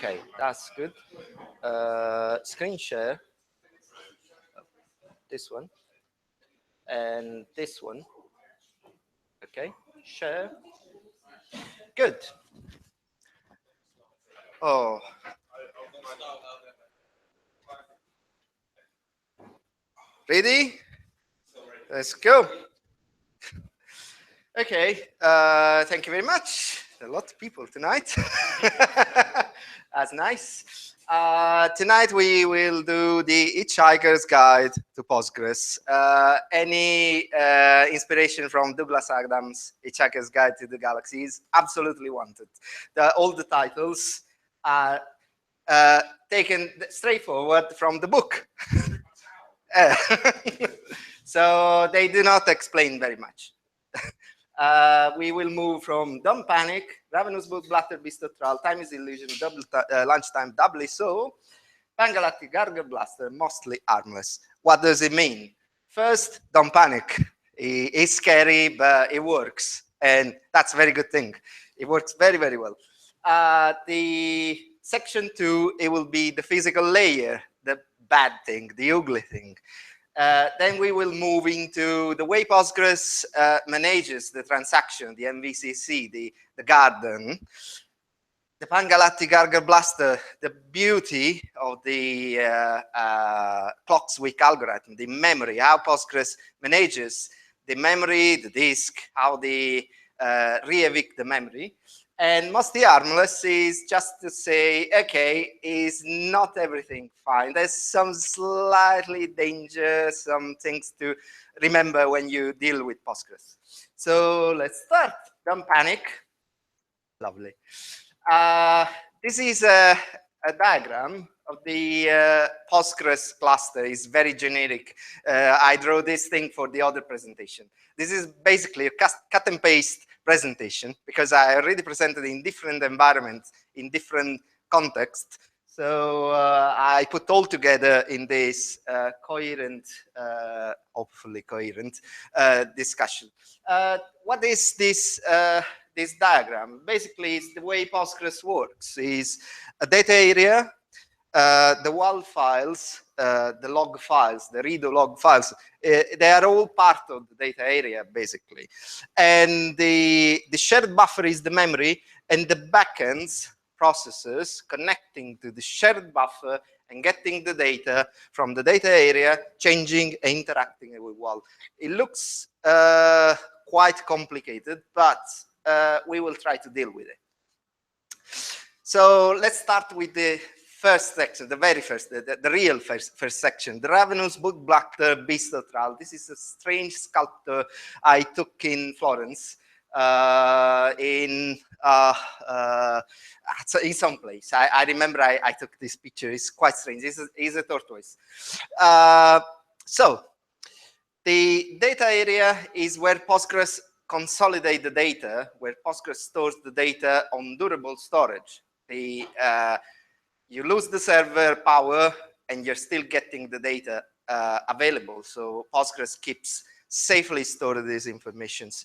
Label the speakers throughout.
Speaker 1: Okay, that's good. Screen share. This one. And this one. Okay, share. Good. Oh. Ready? Let's go. Okay, thank you very much. A lot of people tonight. That's nice. Tonight we will do the Hitchhiker's Guide to Postgres. Any inspiration from Douglas Adams' Hitchhiker's Guide to the Galaxy is absolutely wanted. All the titles are taken straightforward from the book. So they do not explain very much. We will move from Don't Panic, Ravenous, Bugblatter, Traal, Time is Illusion, Lunchtime, Doubly So, Galactic, Gargle, Blaster, mostly harmless. What does it mean? First, Don't Panic. It's scary, but it works. And that's a very good thing. It works very, very well. The section 2, it will be the physical layer, the bad thing, the ugly thing. Then we will move into the way Postgres manages the transaction, the MVCC, the garden, the Galactic Gargle Blaster, the beauty of the clock switch algorithm, the memory, how Postgres manages the memory, the disk, how they re-evict the memory. And mostly harmless is just to say, okay, is not everything fine. There's some slightly danger, some things to remember when you deal with Postgres. So let's start. Don't panic. Lovely. This is a diagram of the Postgres cluster. It's very generic. I drew this thing for the other presentation. This is basically a cut and paste presentation because I already presented in different environments, in different contexts. So I put all together in this coherent, hopefully coherent discussion. What is this? This diagram basically is the way Postgres works. Is a data area, the WAL files, the log files, the redo log files. They are all part of the data area basically, and the shared buffer is the memory, and the backends processes connecting to the shared buffer and getting the data from the data area, changing and interacting with WAL. It looks quite complicated, but we will try to deal with it. So let's start with the first section, the very first, the real first section, the Ravenous, Bugblatter, Traal. This is a strange sculpture I took in Florence in some place. I remember I took this picture. It's quite strange. It's a tortoise. So the data area is where Postgres consolidate the data, where Postgres stores the data on durable storage. You lose the server power and you're still getting the data available. So Postgres keeps safely stored these informations.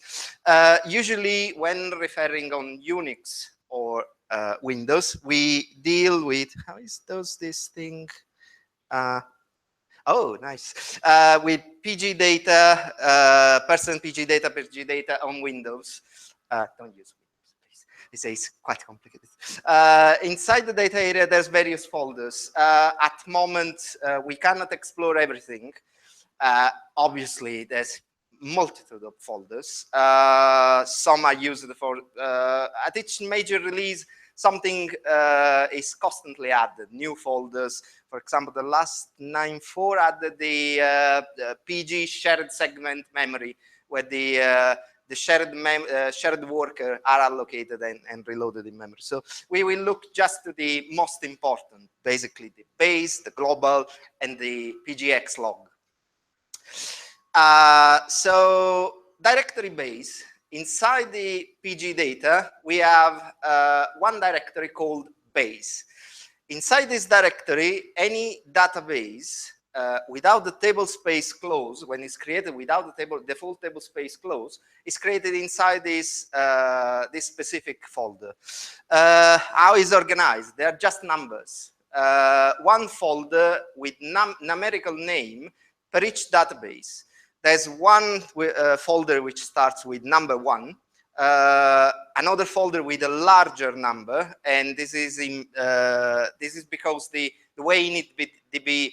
Speaker 1: Usually when referring on Unix or Windows, we deal with, how is this thing? Oh, nice. With PG data, %PG data, PG data on Windows. Don't use Windows, please. It's quite complicated. Inside the data area, there's various folders. At the moment, we cannot explore everything. Obviously, there's multitude of folders. Some are used for, at each major release, something is constantly added, new folders. For example, the last 9.4 added the PG shared segment memory, where the shared worker are allocated and reloaded in memory. So we will look just to the most important, basically the base, the global, and the PGX log. So directory base. Inside the PG data, we have one directory called base. Inside this directory, any database without the table space clause, when it's created without the default table space clause, is created inside this this specific folder. How is organized? They are just numbers. One folder with numerical name per each database. There's one folder which starts with number 1, another folder with a larger number, and this is because the way initDB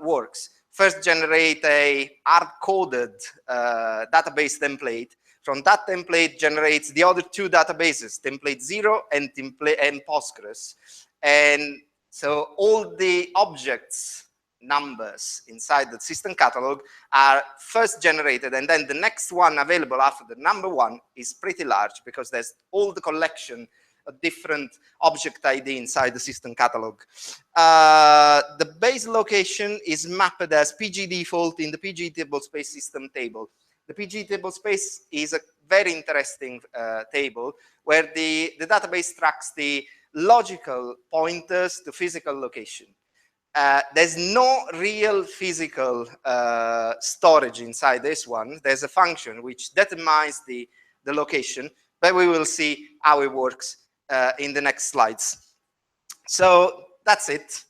Speaker 1: works. First, generate a hard-coded database template. From that template, generates the other 2 databases, template 0 and Postgres, and so all the objects numbers inside the system catalog are first generated, and then the next one available after the number 1 is pretty large because there's all the collection of different object ID inside the system catalog. The base location is mapped as PG default in the PG tablespace system table. The PG tablespace is a very interesting table where the database tracks the logical pointers to physical location. There's no real physical storage inside this one. There's a function which determines the location, but we will see how it works in the next slides. So that's it.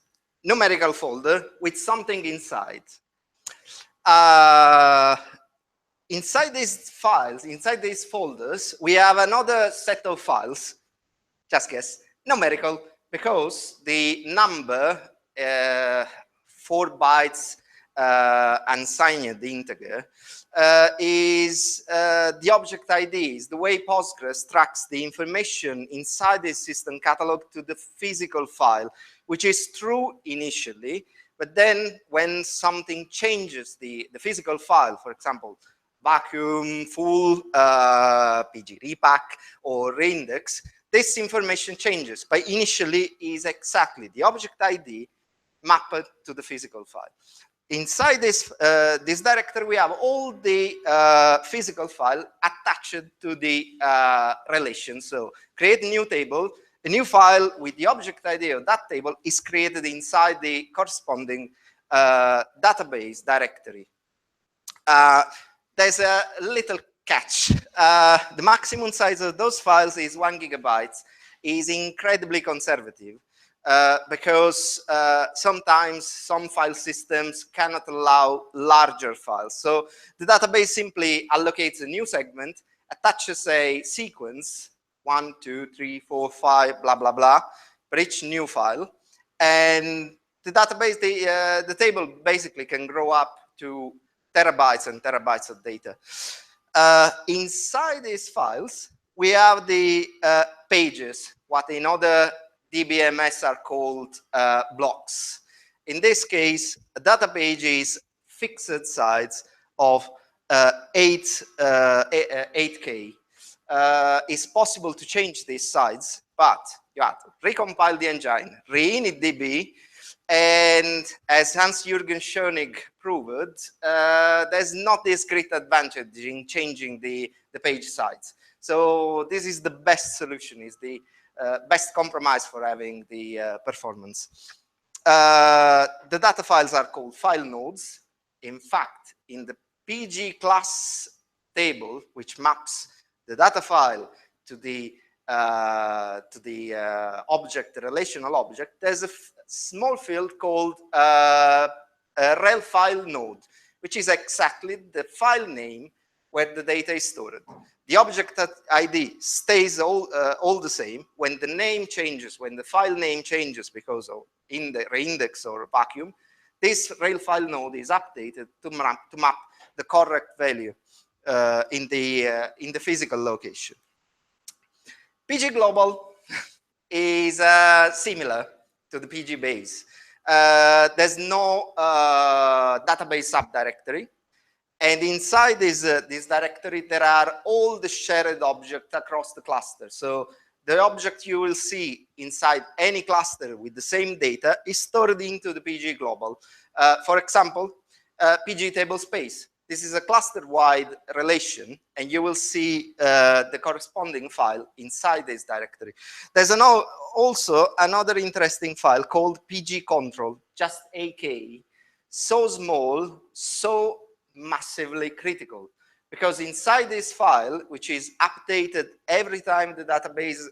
Speaker 1: Numerical folder with something inside. Inside these files, inside these folders, we have another set of files. Just guess, numerical, because the number 4 bytes unsigned integer is the object ID, is the way Postgres tracks the information inside the system catalog to the physical file, which is true initially, but then when something changes the physical file, for example, vacuum, full, PG repack, or reindex, this information changes, but initially is exactly the object ID mapped to the physical file. Inside this, this directory, we have all the physical file attached to the relation. So create a new table, a new file with the object ID of that table is created inside the corresponding database directory. There's a little catch. The maximum size of those files is 1 GB, is incredibly conservative. Because sometimes some file systems cannot allow larger files. So the database simply allocates a new segment, attaches a sequence, 1, 2, 3, 4, 5, blah, blah, blah, for each new file. And the database, the table basically can grow up to terabytes and terabytes of data. Inside these files, we have the pages, what in other DBMS are called blocks. In this case, a data page is fixed size of 8K. It's possible to change these size, but you have to recompile the engine, re-init DB, and as Hans-Jürgen Schönig proved, there's not this great advantage in changing the page size. So this is the best solution, is the best compromise for having the performance. The data files are called file nodes. In fact, in the PG class table, which maps the data file to the object, the relational object, there's a small field called a rel file node, which is exactly the file name where the data is stored. The object ID stays all the same. When the name changes, when the file name changes because of reindex or vacuum, this rel file node is updated to map the correct value in the physical location. PG global is similar to the PG base. There's no database subdirectory. And inside this directory, there are all the shared objects across the cluster. So the object you will see inside any cluster with the same data is stored into the PG global. For example, PG table space. This is a cluster-wide relation, and you will see the corresponding file inside this directory. There's also another interesting file called PG control, just AK. so small, so massively critical. Because inside this file, which is updated every time the database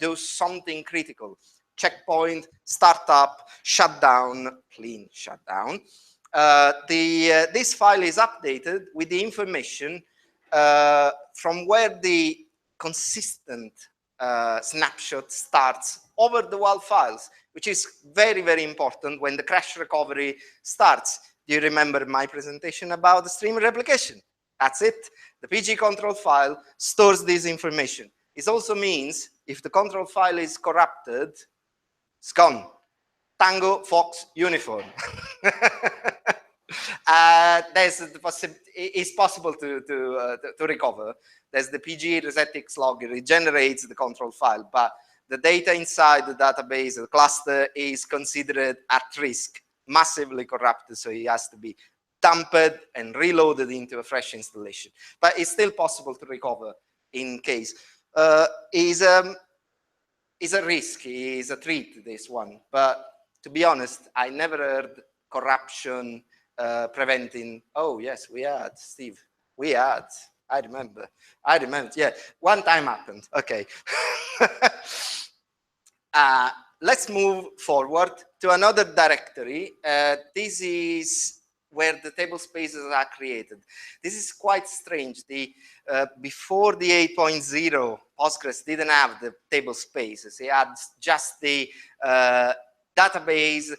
Speaker 1: does something critical, checkpoint, startup, shutdown, clean shutdown, this file is updated with the information from where the consistent snapshot starts over the WAL files, which is very, very important when the crash recovery starts. Do you remember my presentation about the stream replication? That's it. The PG control file stores this information. It also means if the control file is corrupted, it's gone. Tango, Fox, uniform. It's possible to recover. There's the PG resetix log, it regenerates the control file, but the data inside the database, the cluster, is considered at risk, massively corrupted, so it has to be dumped and reloaded into a fresh installation. But it's still possible to recover in case. Is a risk, is a treat, this one. But to be honest, I never heard corruption preventing. Oh, yes, we had, Steve. We had. I remember, yeah. One time happened, okay. Let's move forward to another directory. This is where the table spaces are created. This is quite strange. Before the 8.0, Postgres didn't have the table spaces. It had just the database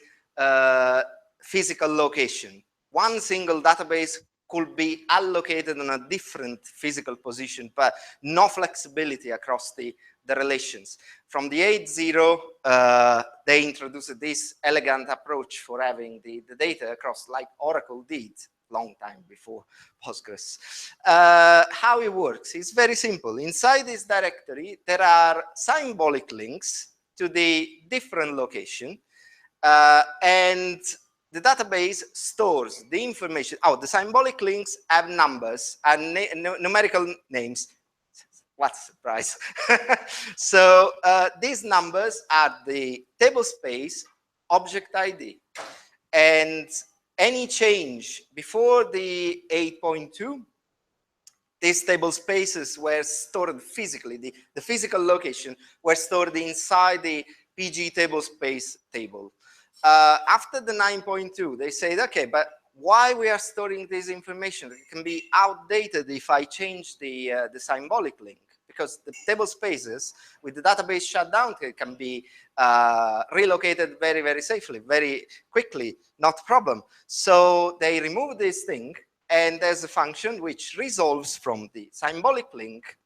Speaker 1: physical location. One single database could be allocated on a different physical position, but no flexibility across the relations. From the 8.0, they introduced this elegant approach for having the data across, like Oracle did long time before Postgres. How it works is very simple. Inside this directory, there are symbolic links to the different location, and the database stores the information. Oh, the symbolic links have numbers and numerical names. What surprise. So these numbers are the table space object ID. And any change before the 8.2, these table spaces were stored physically. The physical location were stored inside the PG table space table. After the 9.2, they said, okay, but why we are storing this information? It can be outdated if I change the symbolic link, because the table spaces with the database shutdown can be relocated very, very safely, very quickly, not a problem. So they removed this thing, and there's a function which resolves from the symbolic link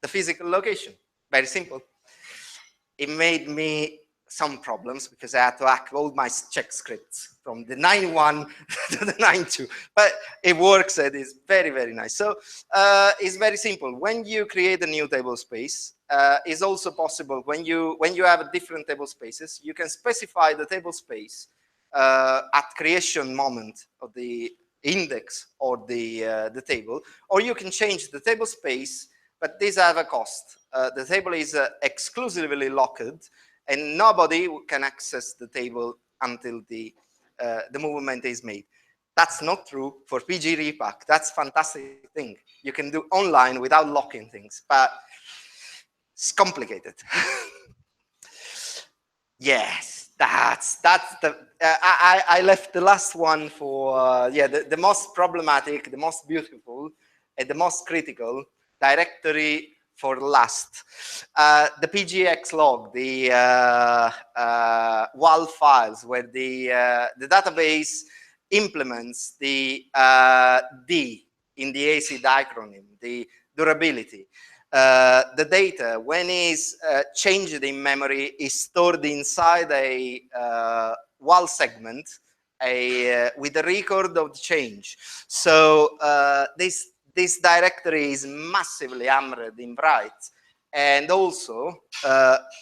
Speaker 1: the physical location. Very simple. It made me some problems because I had to hack all my check scripts from the 9.1 to the 9.2, but it works and it's very, very nice. So it's very simple. When you create a new table space, it's also possible when you have different table spaces, you can specify the table space at creation moment of the index or the table, or you can change the table space, but these have a cost. The table is exclusively locked, and nobody can access the table until the movement is made. That's not true for PG repack. That's a fantastic thing. You can do online without locking things, but it's complicated. Yes, that's the. I left the last one for the most problematic, the most beautiful, and the most critical directory for last. The PGX log, the WAL files, where the database implements the D in the AC diacronym, the durability. The data, when is changed in memory, is stored inside a WAL segment with a record of the change. So this directory is massively hammered in write, and also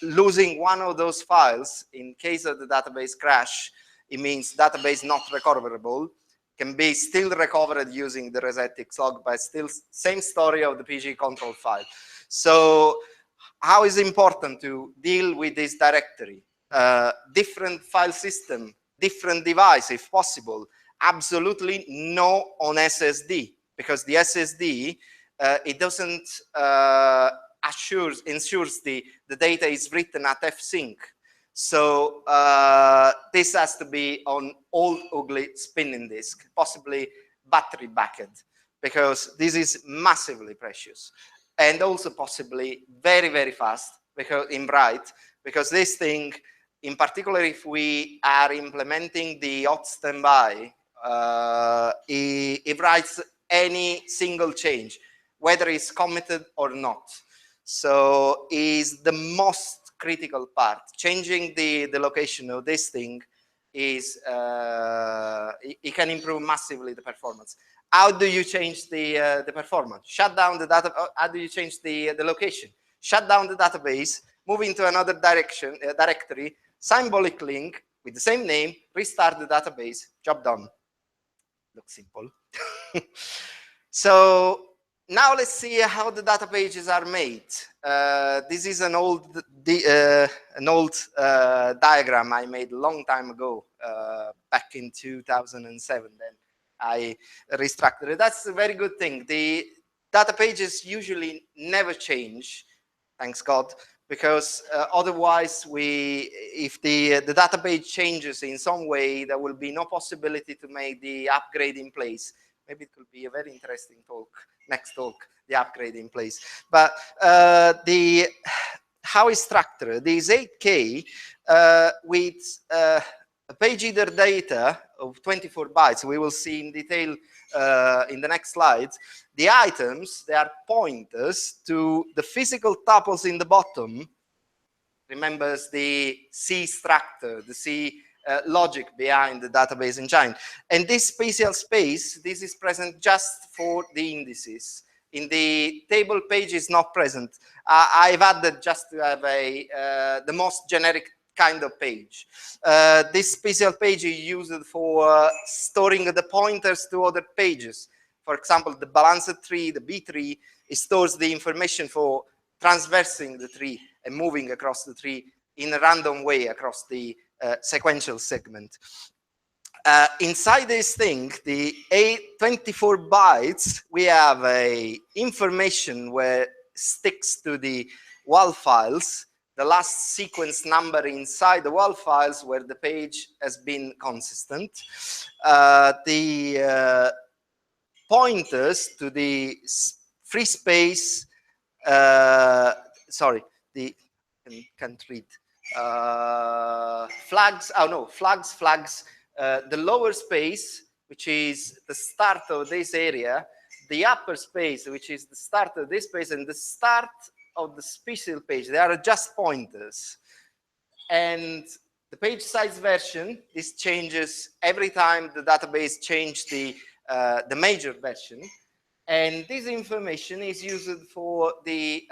Speaker 1: losing one of those files in case of the database crash, it means database not recoverable, can be still recovered using the resetix log, but still same story of the PG control file. So how is it important to deal with this directory? Different file system different device if possible. Absolutely no on SSD, because the SSD, it doesn't ensures the data is written at fsync. So this has to be on old ugly spinning disk, possibly battery backed, because this is massively precious, and also possibly very, very fast because in write, because this thing, in particular, if we are implementing the hot standby, it writes any single change, whether it's committed or not. So is the most critical part. Changing the location of this thing is, it can improve massively the performance. How do you change the performance? Shut down the data. How do you change the location? Shut down the database, move into another directory, symbolic link with the same name, restart the database, job done. Looks simple. So now let's see how the data pages are made. This is an old diagram I made a long time ago, back in 2007. Then I restructured it. That's a very good thing. The data pages usually never change, thanks God, because otherwise, if the data page changes in some way, there will be no possibility to make the upgrade in place. Maybe it could be a very interesting talk, next talk, the upgrade in place. But how it's structured, these 8K with a page header data of 24 bytes, we will see in detail in the next slides. The items, they are pointers to the physical tuples in the bottom. Remembers the C structure, the C logic behind the database engine. And this spatial space, this is present just for the indices. In the table page is not present. I've added just to have the most generic kind of page. This spatial page is used for storing the pointers to other pages. For example, the balanced tree, the B tree, it stores the information for transversing the tree and moving across the tree in a random way across the sequential segment. Inside this thing, the 24 bytes, we have a information where sticks to the WAL files, the last sequence number inside the WAL files where the page has been consistent. The pointers to the free space, sorry, the, can't read. Flags, oh no, flags, the lower space, which is the start of this area, the upper space, which is the start of this space, and the start of the spatial page. They are just pointers. And the page size version, this changes every time the database changes the major version. And this information is used for the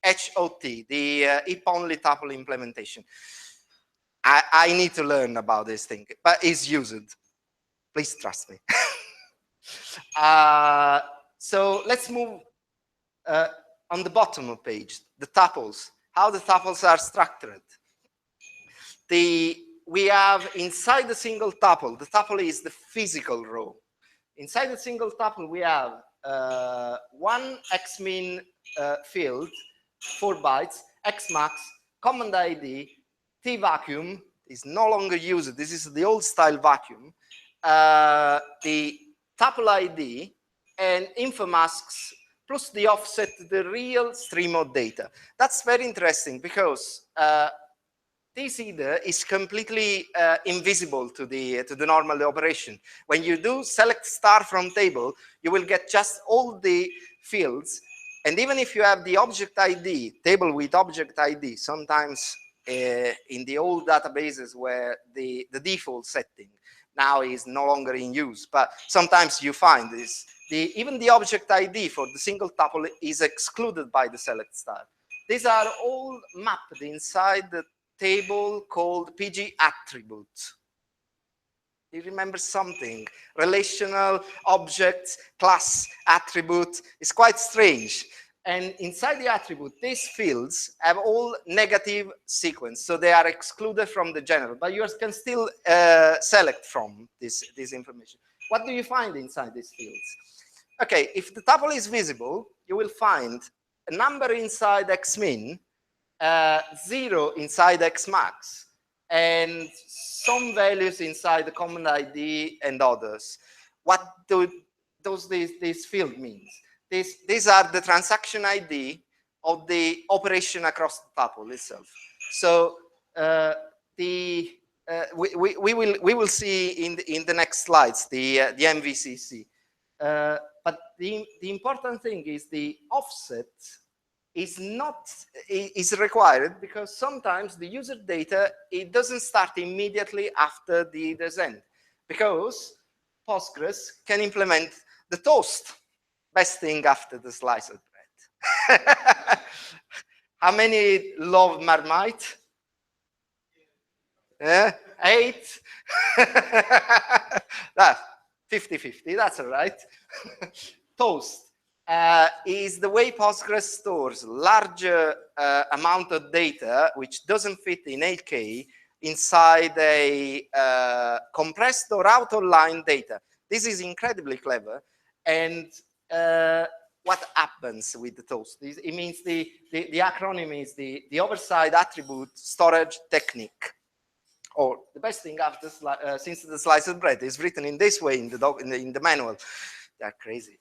Speaker 1: HOT, the heap-only tuple implementation. I need to learn about this thing, but it's used. Please trust me. So let's move on the bottom of the page, the tuples, how the tuples are structured. We have inside the single tuple, the tuple is the physical row. Inside the single tuple, we have one xmin field, 4 bytes, xmax, command ID, T vacuum is no longer used. This is the old style vacuum. The tuple ID and info masks plus the offset to the real stream of data. That's very interesting because this header is completely invisible to the normal operation. When you do select star from table, you will get just all the fields. And even if you have the object ID, table with object ID, sometimes in the old databases where the default setting now is no longer in use, but sometimes you find this, even the object ID for the single tuple is excluded by the select star. These are all mapped inside the table called PG attribute. You remember something? Relational, object, class, attribute. It's quite strange. And inside the attribute, these fields have all negative sequence, so they are excluded from the general, but you can still select from this information. What do you find inside these fields? Okay, if the tuple is visible, you will find a number inside xmin, 0 inside xmax, and some values inside the common ID and others. What do this field means? These are the transaction ID of the operation across the tuple itself. So we will see in the next slides the MVCC. But the important thing is the offset is required, because sometimes the user data, it doesn't start immediately after the descent, because Postgres can implement the toast, best thing after the slice of bread. How many love Marmite? 8? 50-50, that's all right. Toast is the way Postgres stores larger amount of data which doesn't fit in 8K inside a compressed or out of line data. This is incredibly clever. And what happens with the toast? It means the acronym is the overside attribute storage technique. Or the best thing after since the slice of bread is written in this way in the manual. They're crazy.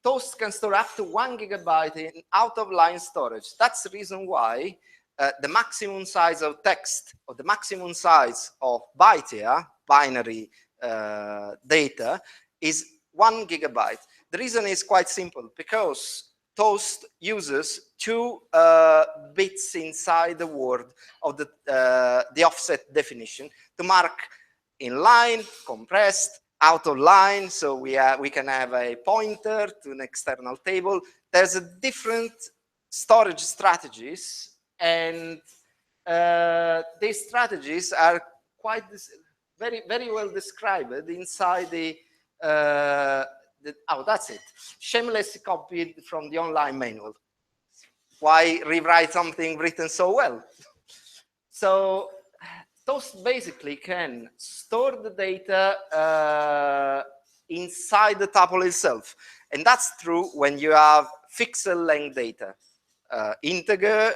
Speaker 1: Toast can store up to 1 GB in out-of-line storage. That's the reason why the maximum size of text, or the maximum size of byte here, binary data, is 1 GB. The reason is quite simple, because Toast uses 2 bits inside the word of the offset definition to mark in line, compressed, out of line. So we can have a pointer to an external table. There's a different storage strategies, and these strategies are quite very well described inside the oh, that's it. Shamelessly copied from the online manual. Why rewrite something written so well? So Toast basically can store the data inside the tuple itself. And that's true when you have pixel length data. Integer,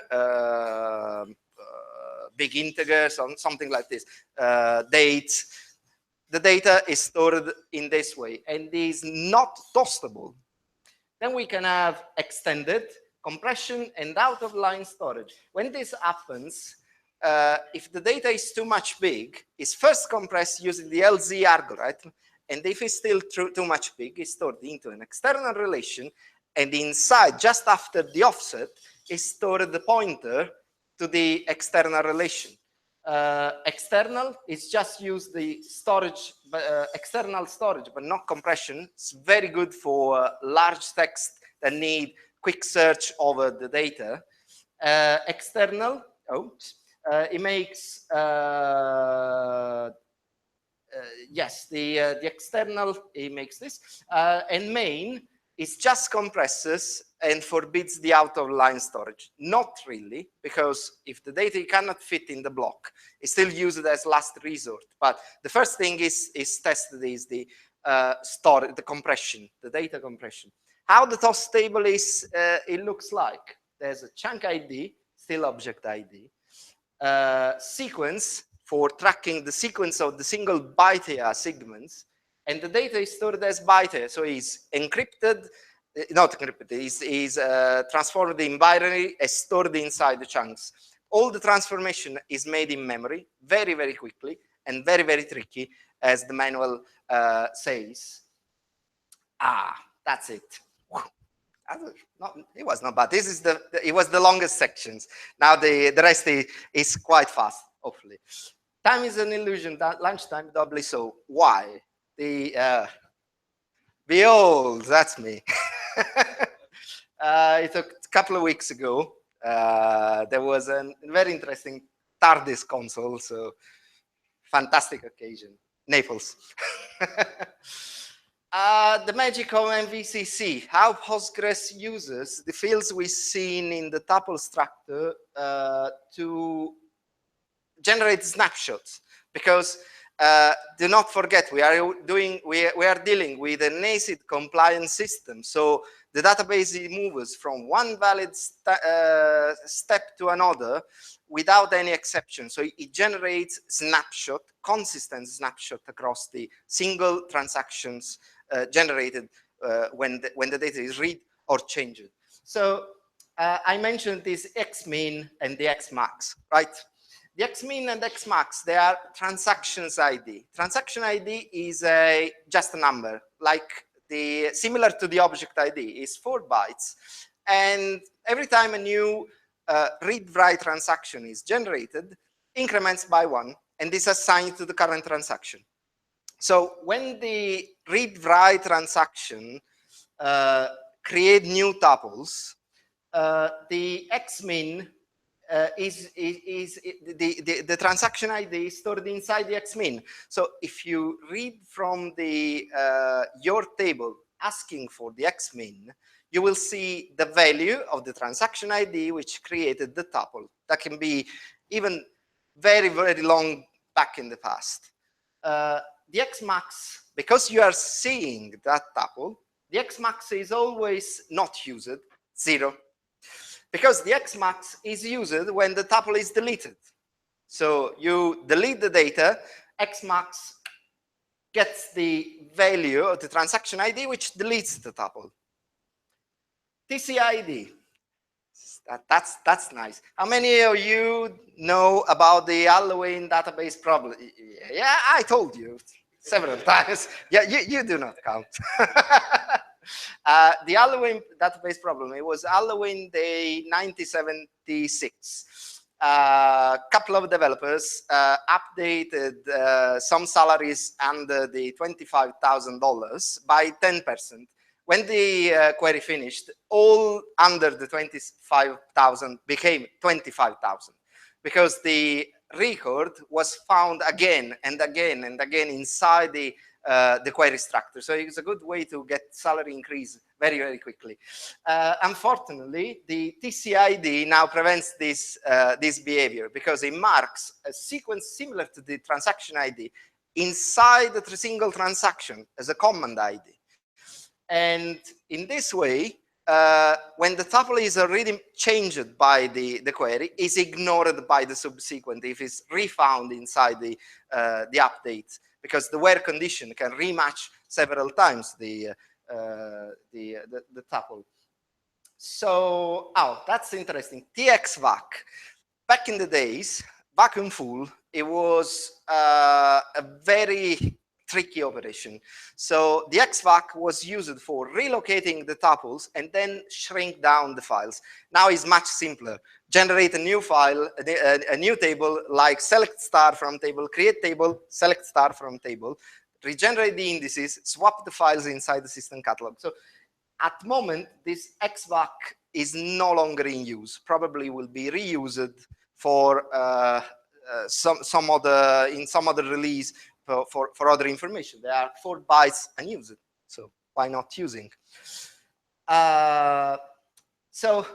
Speaker 1: big integer, something like this, dates. The data is stored in this way and is not toastable. Then we can have extended compression and out-of-line storage. When this happens, if the data is too much big, it's first compressed using the LZ algorithm, and if it's still too much big, it's stored into an external relation, and inside, just after the offset, is stored the pointer to the external relation. External is just use the storage, external storage, but not compression. It's very good for large text that need quick search over the data. External, it makes, yes, the external, it makes this, and main is just compresses and forbids the out-of-line storage. Not really, because if the data cannot fit in the block, it's still used as last resort. But the first thing is tested is the storage, the compression, the data compression. How the toast table is, it looks like. There's a chunk ID, still object ID, sequence for tracking the sequence of the single byte segments, and the data is stored as byte, so it's encrypted, not encrypted, is transformed in binary and stored inside the chunks. All the transformation is made in memory very, very quickly and very, very tricky, as the manual says. That's it. It was not bad. This is it was the longest sections. Now the rest is quite fast, hopefully. Time is an illusion. Lunchtime doubly so. Why? Behold, that's me. It took a couple of weeks ago. There was a very interesting TARDIS console, so fantastic occasion. Naples. The magic of MVCC, how Postgres uses the fields we've seen in the tuple structure to generate snapshots. Because do not forget, we are dealing with an ACID compliant system. So the database moves from one valid step to another without any exception. So it generates snapshot, consistent snapshot across the single transactions generated when the data is read or changed. So I mentioned this xmin and the xmax, right? The xmin and xmax, they are transactions ID. Transaction ID is just a number, like similar to the object ID, is 4 bytes. And every time a new read-write transaction is generated, increments by 1, and is assigned to the current transaction. So when the read-write transaction create new tuples, the xmin is the transaction ID stored inside the xmin. So if you read from your table asking for the xmin, you will see the value of the transaction ID which created the tuple. That can be even very, very long back in the past. The xmax, because you are seeing that tuple, the xmax is always not used, 0. Because the xmax is used when the tuple is deleted. So you delete the data, xmax gets the value of the transaction ID, which deletes the tuple. TCID, that's nice. How many of you know about the Halloween database problem? Yeah, I told you several times. Yeah, you do not count. The Halloween database problem, it was Halloween day 1976. A couple of developers updated some salaries under the $25,000 by 10%. When the query finished, all under the 25,000 became 25,000 because the record was found again and again and again inside the query structure. So it's a good way to get salary increase very, very quickly. Unfortunately, the TCID now prevents this behavior because it marks a sequence similar to the transaction ID inside the single transaction as a command ID. And in this way, when the tuple is already changed by the query, is ignored by the subsequent if it's refound inside the update, because the where condition can rematch several times the tuple. So, that's interesting. TXVAC. Back in the days, vacuum full, it was a very tricky operation. So the XVAC was used for relocating the tuples and then shrink down the files. Now it's much simpler. Generate a new file, a new table, like select star from table, create table, select star from table, regenerate the indices, swap the files inside the system catalog. So at the moment, this XVAC is no longer in use. Probably will be reused for some other release for other information. There are 4 bytes unused, so why not using? So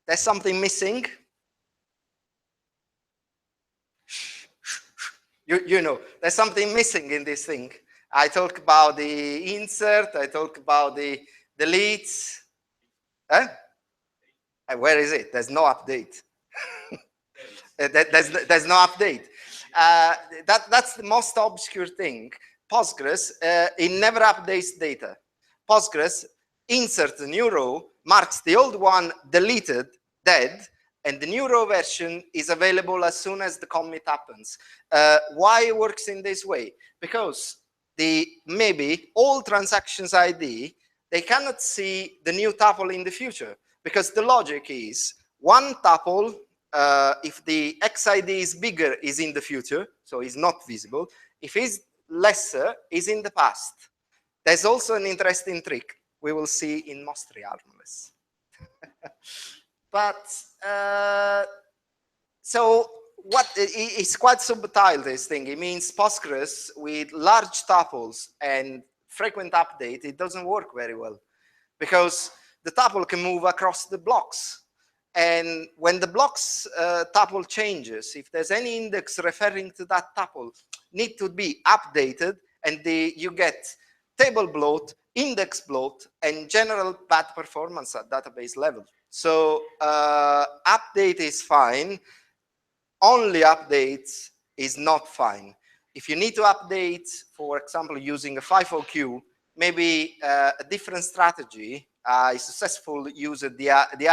Speaker 1: there's something missing. You know, there's something missing in this thing. I talk about the insert, I talk about the deletes. Huh? Where is it? There's no update. There's no update. That's the most obscure thing. Postgres, it never updates data. Postgres inserts a new row, marks the old one deleted, dead, and the new row version is available as soon as the commit happens. Why it works in this way? Because maybe all transactions ID, they cannot see the new tuple in the future, because the logic is one tuple, if the XID is bigger, is in the future, so it's not visible. If it's lesser, is in the past. There's also an interesting trick we will see in mostly harmless. But so what it's quite subtle, this thing. It means Postgres with large tuples and frequent update, it doesn't work very well because the tuple can move across the blocks. And when the blocks tuple changes, if there's any index referring to that tuple, need to be updated, and you get table bloat, index bloat, and general bad performance at database level. So update is fine. Only updates is not fine. If you need to update, for example, using a FIFO queue, maybe a different strategy. I successfully used the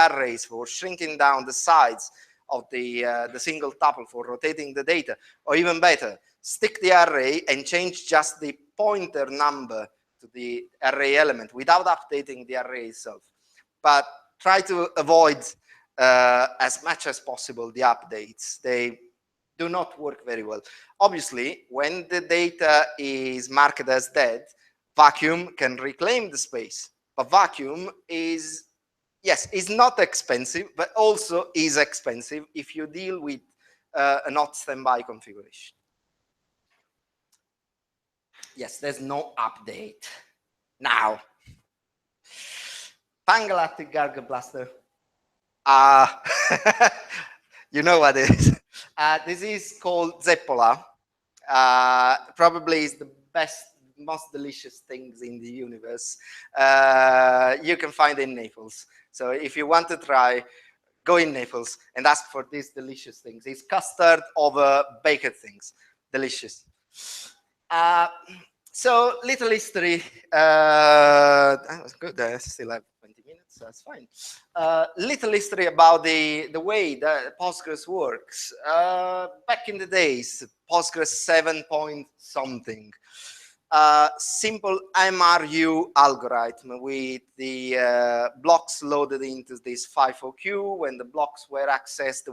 Speaker 1: arrays for shrinking down the sides of the single tuple for rotating the data, or even better, stick the array and change just the pointer number to the array element without updating the array itself. But try to avoid as much as possible the updates. They do not work very well. Obviously, when the data is marked as dead, vacuum can reclaim the space. But vacuum is, yes, is not expensive, but also is expensive if you deal with a not standby configuration. Yes, there's no update. Now, Galactic Gargle Blaster. You know what it is. This is called Zeppola. Probably is the best, most delicious things in the universe. You can find in Naples. So if you want to try, go in Naples and ask for these delicious things. It's custard over baked things. Delicious. So little history. That was good. I still have 20 minutes. So that's fine. Little history about the way that Postgres works. Back in the days, Postgres 7 point something. Simple MRU algorithm with the blocks loaded into this FIFO queue. When the blocks were accessed,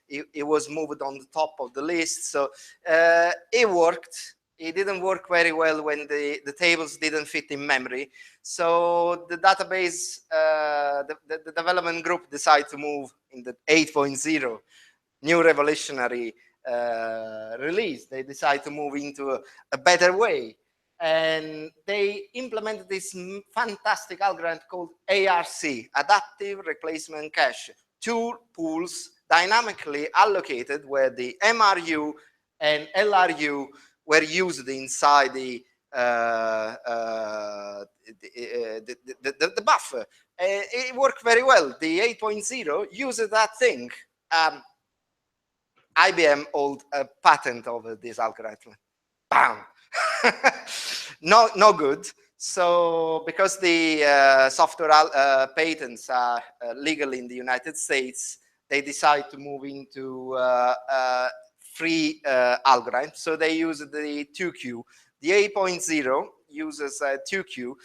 Speaker 1: it was moved on the top of the list. So it worked. It didn't work very well when the tables didn't fit in memory. So the database, the development group decided to move in the 8.0, new revolutionary release. They decided to move into a better way. And they implemented this fantastic algorithm called ARC, Adaptive Replacement Cache. Two pools dynamically allocated where the MRU and LRU were used inside the buffer. It worked very well. The 8.0 used that thing. IBM owed a patent over this algorithm. Bam! No good. So because the software patents are legal in the United States, they decide to move into free algorithm. So they use the 2Q. The 8.0 uses 2Q.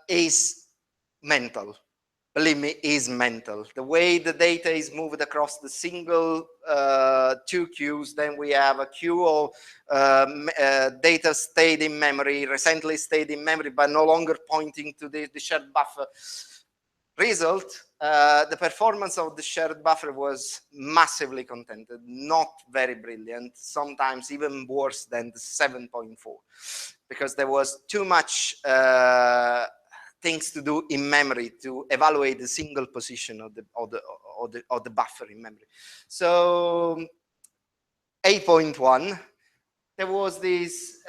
Speaker 1: Is mental. Believe me, is mental. The way the data is moved across the single 2 queues, then we have a queue of data stayed in memory, recently stayed in memory, but no longer pointing to the shared buffer. Result, the performance of the shared buffer was massively contented, not very brilliant, sometimes even worse than the 7.4, because there was too much things to do in memory to evaluate the single position of the buffer in memory. So 8.1, there was this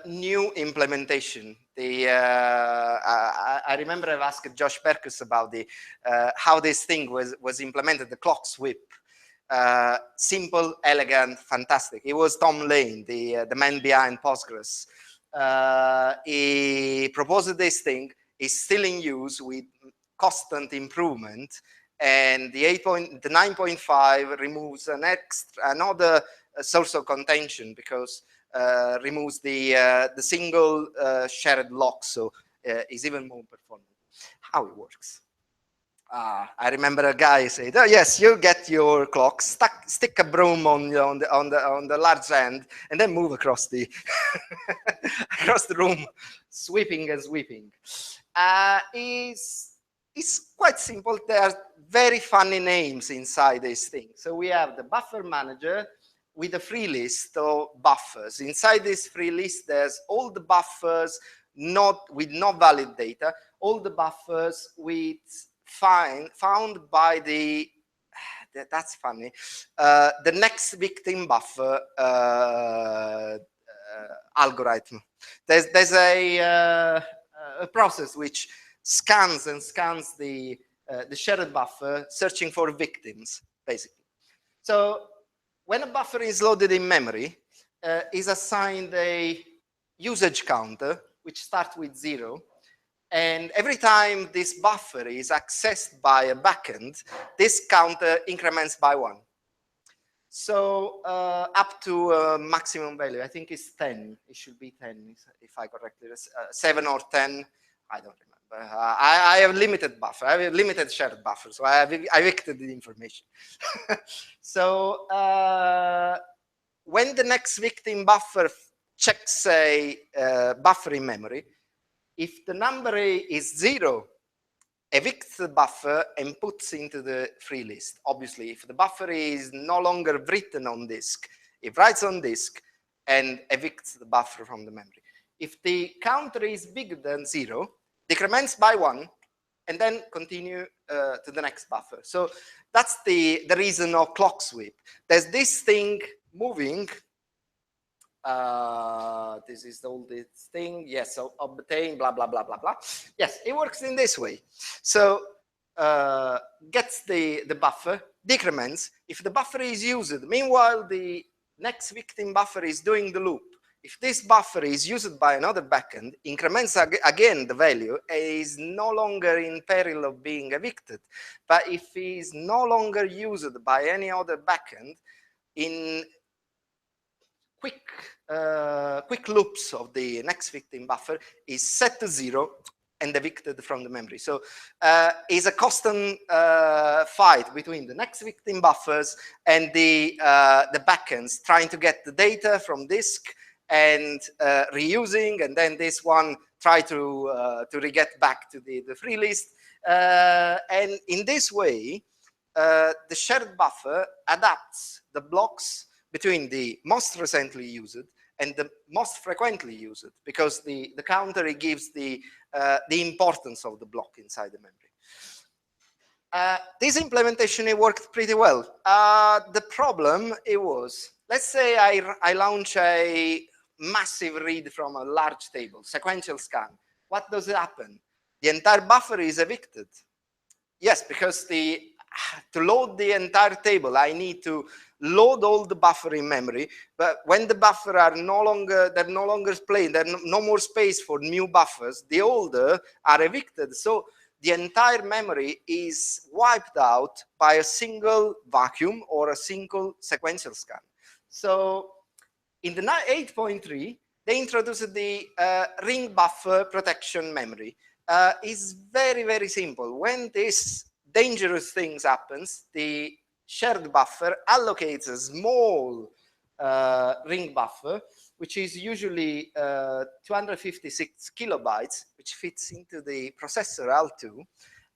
Speaker 1: new implementation. I remember I've asked Josh Perkus about how this thing was implemented, the clock sweep. Simple, elegant, fantastic. It was Tom Lane, the man behind Postgres. He proposed this thing. Is still in use with constant improvement, and the 9.5 removes another source of contention because removes the single shared lock, so is even more performant. How it works? I remember a guy said, "Oh yes, you get your clock, stick a broom on the large end, and then move across the across the room, sweeping and sweeping." It's quite simple. There are very funny names inside this thing. So we have the buffer manager, with a free list of buffers. Inside this free list, there's all the buffers with no valid data, all the buffers found by the, that's funny, the next victim buffer algorithm. There's a process which scans and scans the shared buffer, searching for victims, basically. So when a buffer is loaded in memory, is assigned a usage counter, which starts with 0. And every time this buffer is accessed by a backend, this counter increments by 1. So up to a maximum value, I think it's 10. It should be 10, if I correctly, 7 or 10, I don't remember. I have limited buffer. I have a limited shared buffer, so I evicted the information. So when the next victim buffer checks a buffer in memory, if the number is 0, evicts the buffer and puts into the free list. Obviously, if the buffer is no longer written on disk, it writes on disk and evicts the buffer from the memory. If the counter is bigger than 0, decrements by 1, and then continue to the next buffer. So that's the reason of clock sweep. There's this thing moving. This is all this thing. Yes, so obtain, blah, blah, blah, blah, blah. Yes, it works in this way. So gets the buffer, decrements. If the buffer is used, meanwhile, the next victim buffer is doing the loop. If this buffer is used by another backend, increments again the value, is no longer in peril of being evicted. But if it is no longer used by any other backend, in quick loops of the next victim buffer is set to 0 and evicted from the memory. So it's a constant fight between the next victim buffers and the backends trying to get the data from disk and reusing, and then this one try to re-get back to the free list. And in this way, the shared buffer adapts the blocks between the most recently used and the most frequently used, because the counter gives the importance of the block inside the memory. This implementation, it worked pretty well. The problem, it was, let's say I launch a massive read from a large table, sequential scan. What does happen? The entire buffer is evicted. Yes, because to load the entire table, I need to load all the buffer in memory. But when the buffer are no longer playing, there's no more space for new buffers, the older are evicted. So the entire memory is wiped out by a single vacuum or a single sequential scan. So in the 8.3, they introduced the ring buffer protection memory. It's very, very simple. When this dangerous things happens, the shared buffer allocates a small ring buffer, which is usually 256 kilobytes, which fits into the processor L2.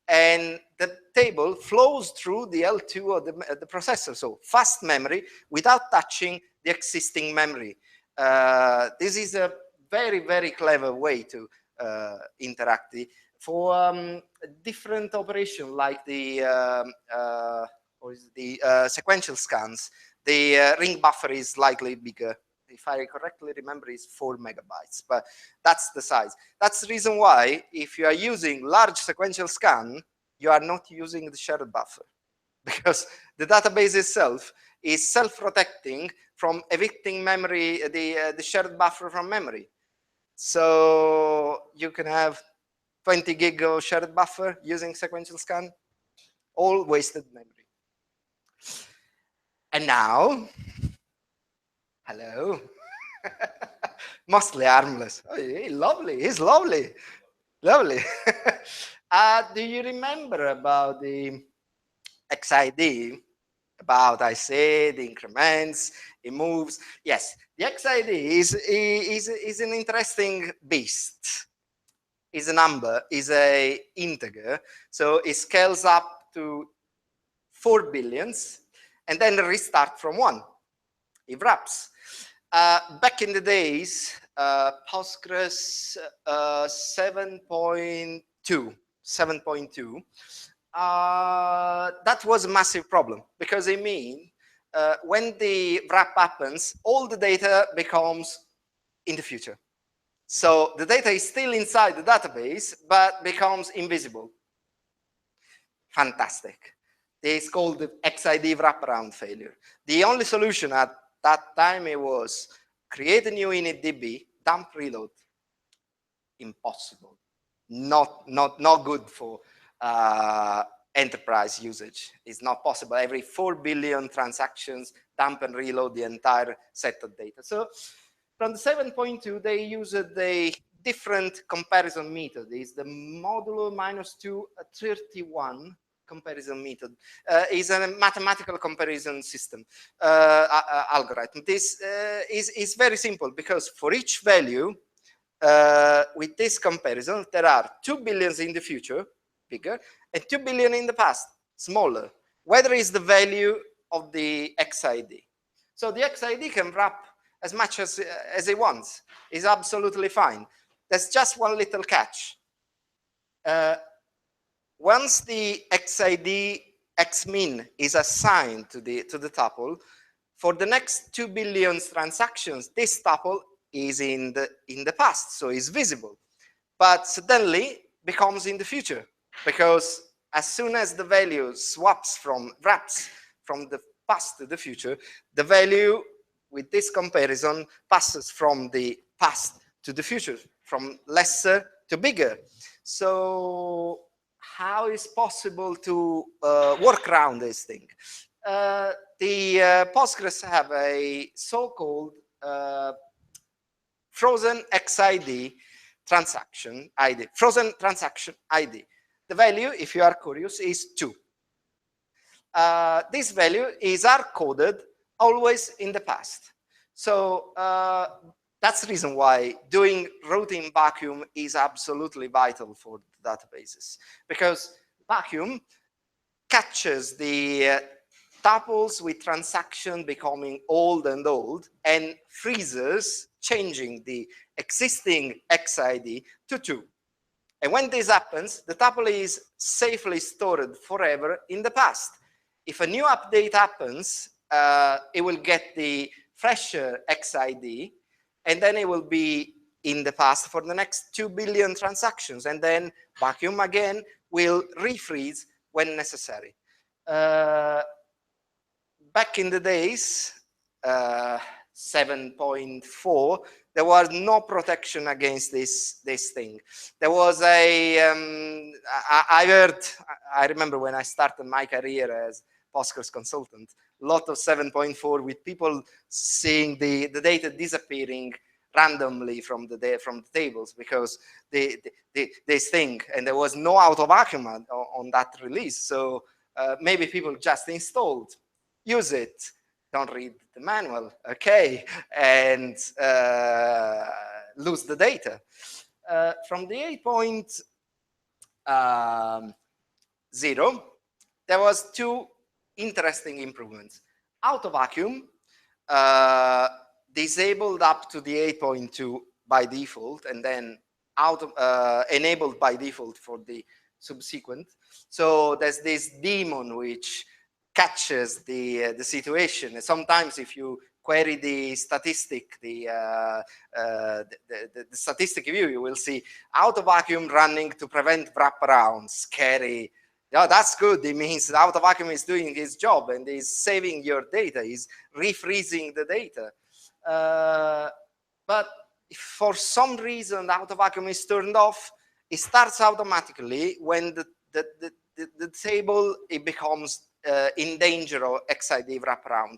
Speaker 1: And the table flows through the L2 of the processor, so fast memory without touching the existing memory. This is a very, very clever way to interact. For different operation like the sequential scans, the ring buffer is slightly bigger. If I correctly remember, it's 4 megabytes, but that's the size. That's the reason why, if you are using large sequential scan, you are not using the shared buffer, because the database itself is self-protecting from evicting memory, the shared buffer from memory. So you can have 20 gig of shared buffer using sequential scan, all wasted memory. And now, hello, mostly harmless. Oh, lovely, he's lovely, lovely. Do you remember about the XID? About I said the increments, it moves. Yes, the XID is an interesting beast. Is a number, is a integer, so it scales up to 4 billions and then restart from 1. it wraps. Back in the days, Postgres 7.2, that was a massive problem, because it means when the wrap happens, all the data becomes in the future. So the data is still inside the database, but becomes invisible. Fantastic. This is called the XID wraparound failure. The only solution at that time it was create a new initDB, dump reload. Impossible. Not good for enterprise usage. It's not possible. Every 4 billion transactions, dump and reload the entire set of data. So from the 7.2, they used a different comparison method. It's the modulo -231 comparison method. Is a mathematical comparison system algorithm. This is very simple, because for each value, with this comparison, there are 2 billions in the future, bigger, and 2 billion in the past, smaller. Whether is the value of the XID. So the XID can wrap as much as it wants. It's absolutely fine. There's just one little catch. Once the XID xmin is assigned to the tuple, for the next 2 billion transactions, this tuple is in the past, so it's visible. But suddenly becomes in the future, because as soon as the value wraps from the past to the future, the value with this comparison passes from the past to the future, from lesser to bigger. So how is possible to work around this thing? The Postgres have a so-called frozen XID transaction ID, frozen transaction ID. The value, if you are curious, is 2. This value is hard-coded always in the past. So that's the reason why doing routing vacuum is absolutely vital for databases, because vacuum catches the tuples with transaction becoming old and old and freezes, changing the existing XID to 2. And when this happens, the tuple is safely stored forever in the past. If a new update happens, it will get the fresher XID, and then it will be in the past for the next 2 billion transactions, and then vacuum again will refreeze when necessary. Back in the days, 7.4, there was no protection against this thing. There was a, I remember when I started my career as Postgres consultant, a lot of 7.4 with people seeing the data disappearing randomly from the tables, because this thing, and there was no auto vacuum on that release. So maybe people just installed, use it, don't read the manual, okay, and lose the data. From the 8.0, there was 2 interesting improvements. Auto vacuum disabled up to the 8.2 by default, and then enabled by default for the subsequent. So there's this daemon which catches the situation. And sometimes if you query the statistic, the statistic view, you will see auto vacuum running to prevent wraparound. Scary. Yeah, that's good. It means the auto vacuum is doing its job and is saving your data, is refreezing the data. But if for some reason the auto vacuum is turned off, it starts automatically when the table it becomes in danger of XID wraparound.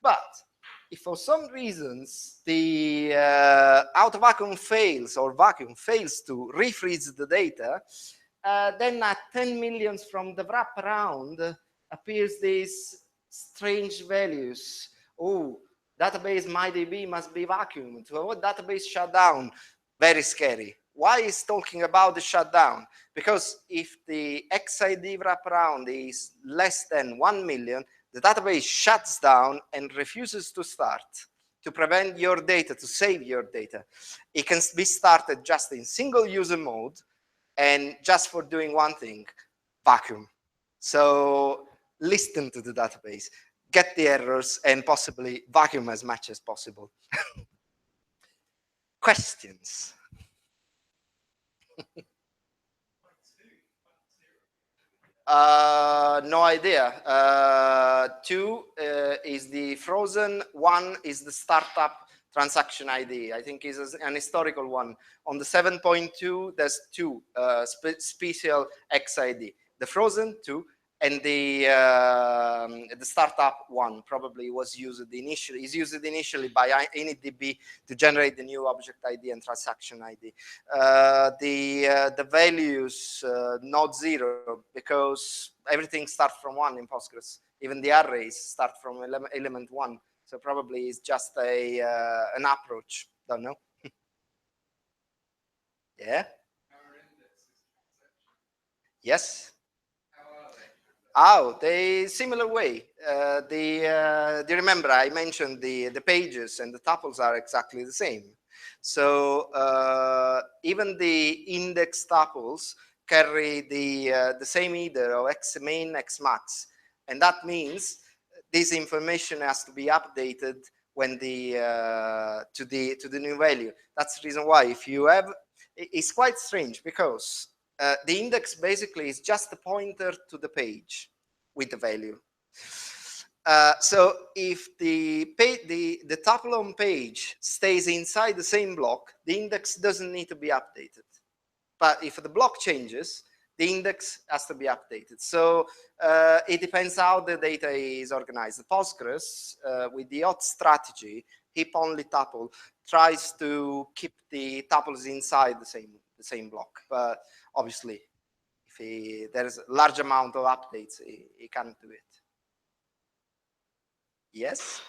Speaker 1: But if for some reasons the auto vacuum fails, or vacuum fails to refreeze the data, then at 10 millions from the wraparound appears these strange values. Oh, database MyDB must be vacuumed. To avoid database shutdown, very scary. Why is talking about the shutdown? Because if the XID wraparound is less than 1 million, the database shuts down and refuses to start to prevent your data, to save your data. It can be started just in single user mode and just for doing one thing, vacuum. So listen to the database, get the errors, and possibly vacuum as much as possible. Questions? No idea. 2 is the frozen. 1 is the startup transaction ID. I think is an historical one. On the 7.2, there's 2 special XID. The frozen 2 and the startup 1 probably was used initially. Is used initially by initdb to generate the new object ID and transaction ID. The values not 0 because everything starts from 1 in Postgres. Even the arrays start from element 1. So probably it's just an approach. Don't know. Yeah. Yes. Oh, they similar way. Do you remember I mentioned the pages and the tuples are exactly the same. So even the index tuples carry the same header of x main, x max, and that means this information has to be updated when to the new value. That's the reason why if you have, it's quite strange because the index basically is just a pointer to the page with the value. So if the tuple on page stays inside the same block, the index doesn't need to be updated. But if the block changes, the index has to be updated. So it depends how the data is organized. The Postgres, with the hot strategy, heap only tuple, tries to keep the tuples inside the same block. But obviously, if there's a large amount of updates, he can't do it. Yes?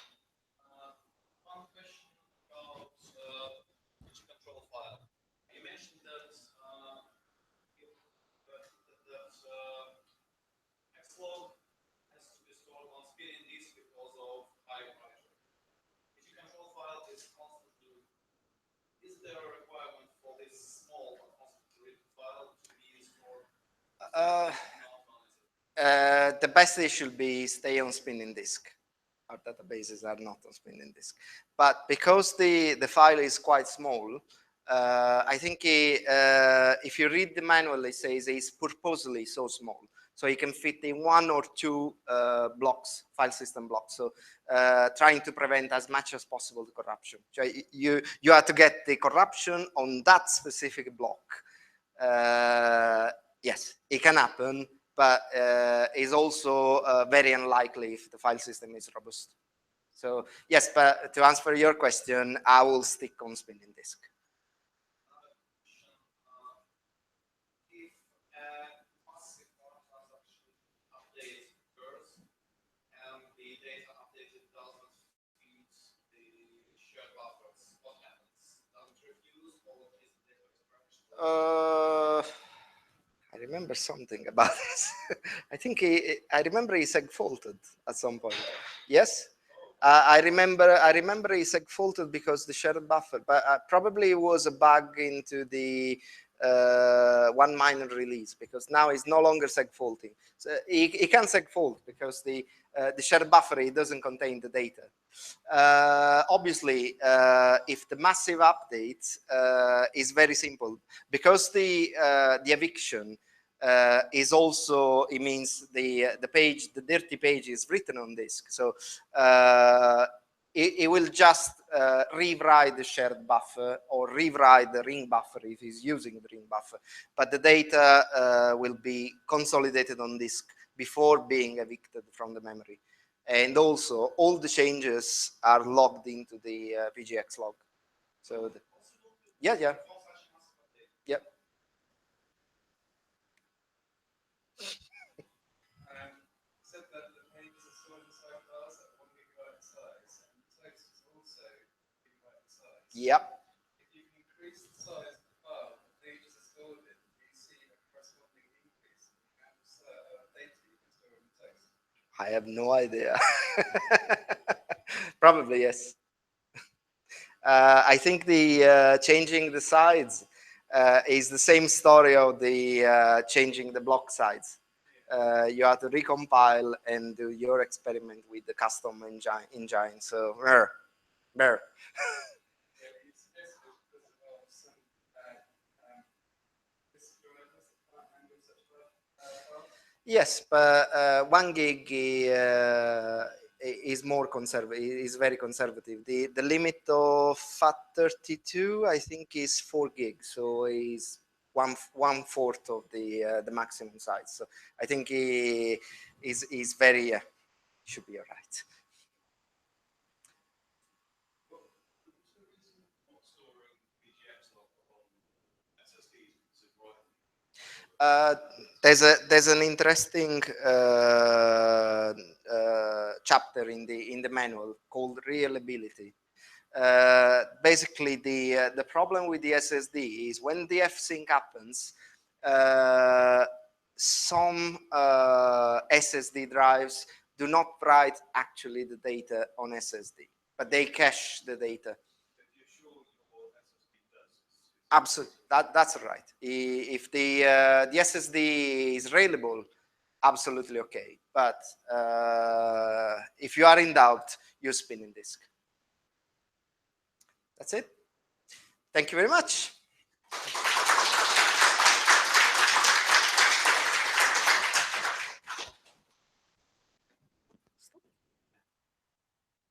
Speaker 2: One question about control file. You mentioned that Xlog has to be stored on spinning disk because of high pressure. If your control file is constantly, is there a requirement for this small but constantly written file to be stored?
Speaker 1: The best it should be stay on spinning disk. Our databases are not on spinning disk, but because the file is quite small, I think if you read the manual, it says it's purposely so small, so you can fit in 1 or 2 blocks, file system blocks. So trying to prevent as much as possible the corruption. So you have to get the corruption on that specific block. Yes, it can happen, but is also very unlikely if the file system is robust. So yes, but to answer your question, I will stick on spinning disk.
Speaker 2: If massive transaction update occurs and the data updated doesn't fit the shared buffers, what happens? Does it refuse or is the data extraction?
Speaker 1: I remember something about this. I think I remember he segfaulted at some point. Yes, I remember he segfaulted because the shared buffer, but probably it was a bug into the one minor release because now it's no longer segfaulting. So he can segfault because the shared buffer, it doesn't contain the data. Obviously, if the massive update is very simple, because the eviction is also, it means the page, the dirty page is written on disk. So it will just rewrite the shared buffer or rewrite the ring buffer if he's using the ring buffer. But the data will be consolidated on disk before being evicted from the memory. And also, all the changes are logged into the PGX log. So, yeah. Yeah.
Speaker 2: Said that the pages are stored inside files at 1 gigabyte size, and the text is also gigabyte size.
Speaker 1: Yep.
Speaker 2: If you can increase the size of the file the pages are stored in, do you see a corresponding increase in the amount of data you can store in the text?
Speaker 1: I have no idea. Probably yes. I think the changing the sides is the same story of the changing the block size. You have to recompile and do your experiment with the custom engine. So, there. Yes, but 1 gig is more conservative. Is very conservative. The limit of FAT32, I think, is 4 gig. So is one fourth of the maximum size. So I think he is very should be all right. There's an interesting chapter in the manual called reliability. Basically, the problem with the SSD is when the F-sync happens, some SSD drives do not write actually the data on SSD, but they cache the data. Absolutely, that's right. If the SSD is reliable, absolutely okay. But if you are in doubt, use spinning disk. That's it. Thank you very much.